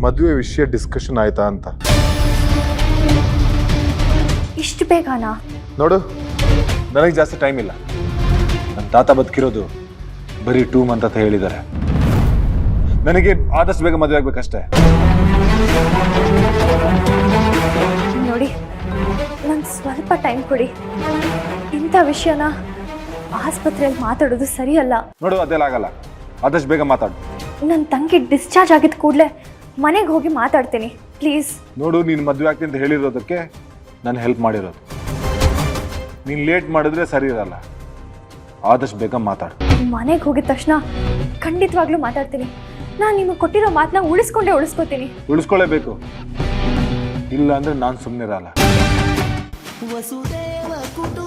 ಮದುವೆ ವಿಷಯ ಡಿಸ್ಕಷನ್ ಆಯ್ತಾ ಅಂತ. ಇಷ್ಟು ಬೇಗನಾ? ನೋಡು, ನನಗೆ ಜಾಸ್ತಿ ಟೈಮ್ ಇಲ್ಲ. ನನ್ನ ತಾತ ಬದುಕಿರೋದು ಬರೀ 2 ಮಂತ್ ಅಂತ ಹೇಳಿದ್ದಾರೆ. ನನಗೆ ಆದಷ್ಟು ಬೇಗ ಮದುವೆ ಆಗ್ಬೇಕಷ್ಟೇ. ನೋಡಿ, ನಂಗೆ ಸ್ವಲ್ಪ ಟೈಮ್ ಕೊಡಿ. ಇಂಥ ವಿಷಯನ ಆಸ್ಪತ್ರೆಯಲ್ಲಿ ಮಾತಾಡೋದು ಸರಿಯಲ್ಲ. ನೋಡು, ಅದೆಲ್ಲ ಆಗಲ್ಲ. ಆದಷ್ಟು ಬೇಗ ಮಾತಾಡು. ನನ್ನ ತಂಗಿ ಡಿಸ್ಚಾರ್ಜ್ ಆಗಿದ್ದ ಕೂಡಲೇ ಮನೆಗೆ ಹೋಗಿ ಮಾತಾಡ್ತೀನಿ, ಪ್ಲೀಸ್. ನೋಡು, ನೀನು ಮದುವೆ ಆಗ್ತೀನಿ ಅಂತ ಹೇಳಿರೋದಕ್ಕೆ ನಾನು ಹೆಲ್ಪ್ ಮಾಡಿರೋದು. ನೀನು ಲೇಟ್ ಮಾಡಿದ್ರೆ ಸರಿ ಇರಲ್ಲ. ಆದಷ್ಟು ಬೇಗ ಮಾತಾಡು. ಮನೆಗೆ ಹೋಗಿದ ತಕ್ಷಣ ಖಂಡಿತವಾಗ್ಲೂ ಮಾತಾಡ್ತೀನಿ. ನಾನು ನಿಮಗೆ ಕೊಟ್ಟಿರೋ ಮಾತನ್ನ ಉಳಿಸ್ಕೋತೀನಿ. ಉಳಿಸ್ಕೊಳ್ಳೇಬೇಕು, ಇಲ್ಲ ಅಂದ್ರೆ ನಾನು ಸುಮ್ಮನಿರಲ್ಲ. ವಸುದೇವ ಕುಟುಂಬ